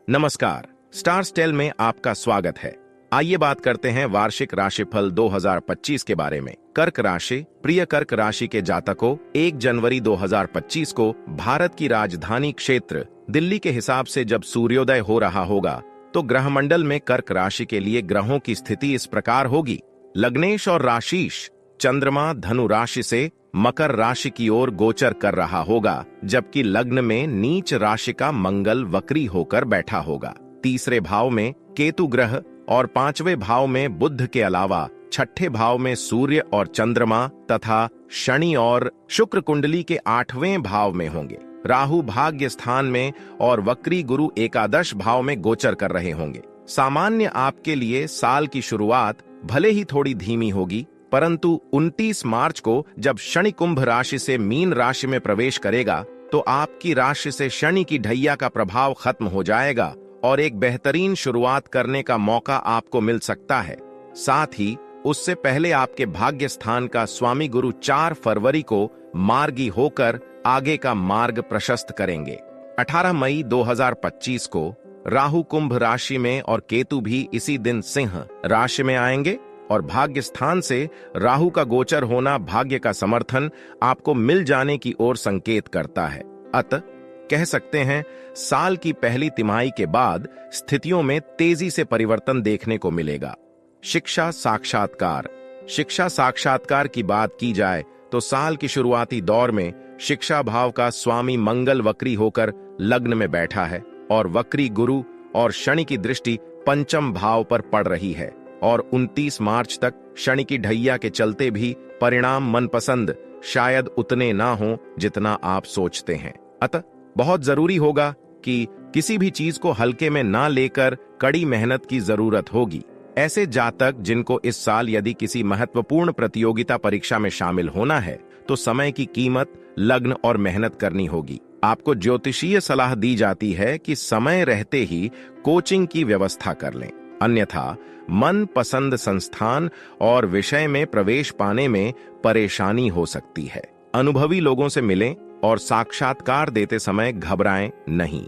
नमस्कार, star stele में आपका स्वागत है। आइए बात करते हैं वार्षिक राशिफल 2025 के बारे में। कर्क राशि। प्रिय कर्क राशि के जातकों, 1 जनवरी 2025 को भारत की राजधानी क्षेत्र दिल्ली के हिसाब से जब सूर्योदय हो रहा होगा तो ग्रहमंडल में कर्क राशि के लिए ग्रहों की स्थिति इस प्रकार होगी। लग्नेश और राशिश। चंद्रमा धनु राशि से मकर राशि की ओर गोचर कर रहा होगा, जबकि लग्न में नीच राशि का मंगल वक्री होकर बैठा होगा। तीसरे भाव में केतु ग्रह और 5वें भाव में बुध के अलावा छठे भाव में सूर्य और चंद्रमा तथा शनि और शुक्र कुंडली के 8वें भाव में होंगे। राहु भाग्य स्थान में और वक्री गुरु एकादश भाव में गोचर कर रहे होंगे। सामान्य आपके लिए साल की शुरुआत भले ही थोड़ी धीमी होगी, परंतु 29 मार्च को जब शनि कुंभ राशि से मीन राशि में प्रवेश करेगा तो आपकी राशि से शनि की ढैया का प्रभाव खत्म हो जाएगा और एक बेहतरीन शुरुआत करने का मौका आपको मिल सकता है। साथ ही उससे पहले आपके भाग्य स्थान का स्वामी गुरु 4 फरवरी को मार्गी होकर आगे का मार्ग प्रशस्त करेंगे। 18 मई 2025 को राहु कुंभ राशि में और केतु भी इसी दिन सिंह राशि में आएंगे और भाग्य स्थान से राहु का गोचर होना भाग्य का समर्थन आपको मिल जाने की ओर संकेत करता है। अतः कह सकते हैं साल की पहली तिमाही के बाद स्थितियों में तेजी से परिवर्तन देखने को मिलेगा। शिक्षा साक्षात्कार। शिक्षा साक्षात्कार की बात की जाए तो साल की शुरुआती दौर में शिक्षा भाव का स्वामी मंगल वक्री होकर लग्न में बैठा है और वक्री गुरु और शनि की दृष्टि पंचम भाव पर पड़ रही है और 29 मार्च तक शनि की ढैया के चलते भी परिणाम मनपसंद शायद उतने ना हो जितना आप सोचते हैं। अतः बहुत जरूरी होगा कि किसी भी चीज को हल्के में ना लेकर कड़ी मेहनत की जरूरत होगी। ऐसे जातक जिनको इस साल यदि किसी महत्वपूर्ण प्रतियोगिता परीक्षा में शामिल होना है तो समय की कीमत, लग्न और मेहनत करनी होगी। आपको ज्योतिषीय सलाह दी जाती है कि समय रहते ही कोचिंग की व्यवस्था कर लें, अन्यथा मन पसंद संस्थान और विषय में प्रवेश पाने में परेशानी हो सकती है। अनुभवी लोगों से मिलें और साक्षात्कार देते समय घबराएं नहीं।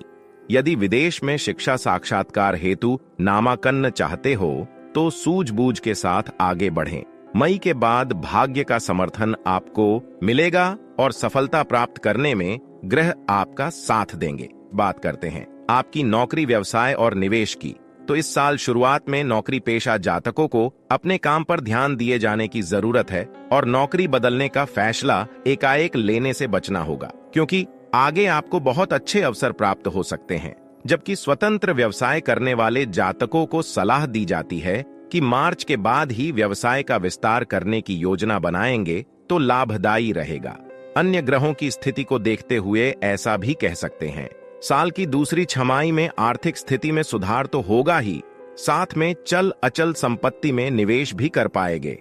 यदि विदेश में शिक्षा साक्षात्कार हेतु नामांकन चाहते हो तो सूझबूझ के साथ आगे बढ़ें। मई के बाद भाग्य का समर्थन आपको मिलेगा और सफलता प्राप्त करने में ग्रह आपका साथ देंगे। बात करते हैं आपकी नौकरी, व्यवसाय और निवेश की। तो इस साल शुरुआत में नौकरी पेशा जातकों को अपने काम पर ध्यान दिए जाने की जरूरत है और नौकरी बदलने का फैसला एकाएक लेने से बचना होगा, क्योंकि आगे आपको बहुत अच्छे अवसर प्राप्त हो सकते हैं। जबकि स्वतंत्र व्यवसाय करने वाले जातकों को सलाह दी जाती है कि मार्च के बाद ही व्यवसाय का विस्तार करने की योजना बनाएंगे तो लाभदायी रहेगा। अन्य ग्रहों की स्थिति को देखते हुए ऐसा भी कह सकते हैं साल की दूसरी छमाही में आर्थिक स्थिति में सुधार तो होगा ही, साथ में चल अचल संपत्ति में निवेश भी कर पाएंगे।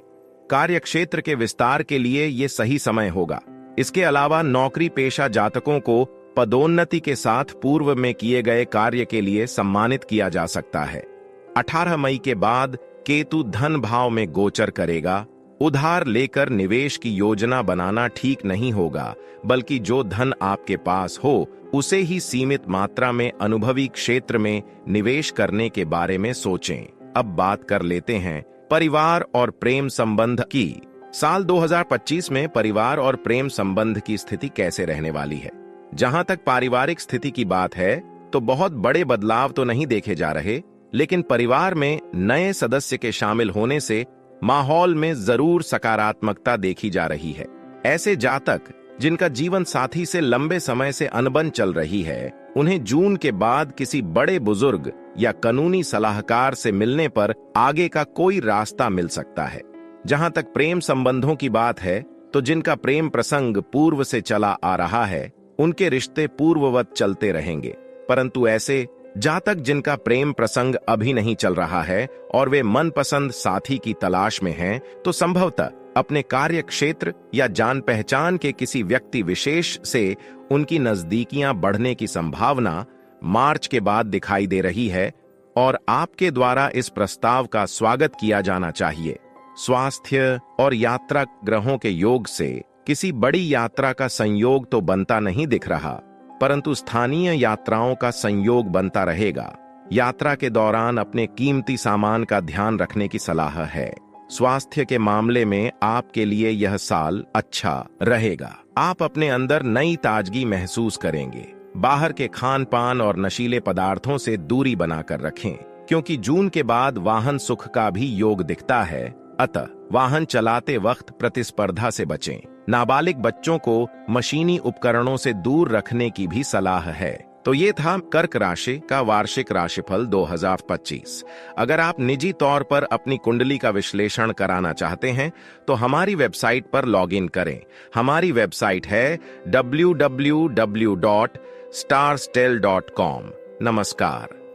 कार्यक्षेत्र के विस्तार के लिए ये सही समय होगा। इसके अलावा नौकरी पेशा जातकों को पदोन्नति के साथ पूर्व में किए गए कार्य के लिए सम्मानित किया जा सकता है। 18 मई के बाद केतु धन भाव में गोचर करेगा। उधार लेकर निवेश की योजना बनाना ठीक नहीं होगा, बल्कि जो धन आपके पास हो उसे ही सीमित मात्रा में अनुभवी क्षेत्र में निवेश करने के बारे में सोचें। अब बात कर लेते हैं परिवार और प्रेम संबंध की। साल 2025 में परिवार और प्रेम संबंध की स्थिति कैसे रहने वाली है? जहां तक पारिवारिक स्थिति की बात है तो बहुत बड़े बदलाव तो नहीं देखे जा रहे, लेकिन परिवार में नए सदस्य के शामिल होने से माहौल में जरूर सकारात्मकता देखी जा रही है। ऐसे जातक जिनका जीवन साथी से लंबे समय से अनबन चल रही है, उन्हें जून के बाद किसी बड़े बुजुर्ग या कानूनी सलाहकार से मिलने पर आगे का कोई रास्ता मिल सकता है। जहां तक प्रेम संबंधों की बात है तो जिनका प्रेम प्रसंग पूर्व से चला आ रहा है, उनके रिश्ते पूर्ववत चलते रहेंगे। परंतु ऐसे जातक जिनका प्रेम प्रसंग अभी नहीं चल रहा है और वे मनपसंद साथी की तलाश में हैं, तो संभवतः अपने कार्य क्षेत्र या जान पहचान के किसी व्यक्ति विशेष से उनकी नजदीकियां बढ़ने की संभावना मार्च के बाद दिखाई दे रही है और आपके द्वारा इस प्रस्ताव का स्वागत किया जाना चाहिए। स्वास्थ्य और यात्रा ग्रहों के योग से किसी बड़ी यात्रा का संयोग तो बनता नहीं दिख रहा, परंतु स्थानीय यात्राओं का संयोग बनता रहेगा। यात्रा के दौरान अपने कीमती सामान का ध्यान रखने की सलाह है। स्वास्थ्य के मामले में आपके लिए यह साल अच्छा रहेगा। आप अपने अंदर नई ताजगी महसूस करेंगे। बाहर के खान पान और नशीले पदार्थों से दूरी बनाकर रखें, क्योंकि जून के बाद वाहन सुख का भी योग दिखता है। अतः वाहन चलाते वक्त प्रतिस्पर्धा से बचें। नाबालिग बच्चों को मशीनी उपकरणों से दूर रखने की भी सलाह है। तो ये था कर्क राशि का वार्षिक राशिफल 2025। अगर आप निजी तौर पर अपनी कुंडली का विश्लेषण कराना चाहते हैं तो हमारी वेबसाइट पर लॉगिन करें। हमारी वेबसाइट है www.starstel.com। नमस्कार।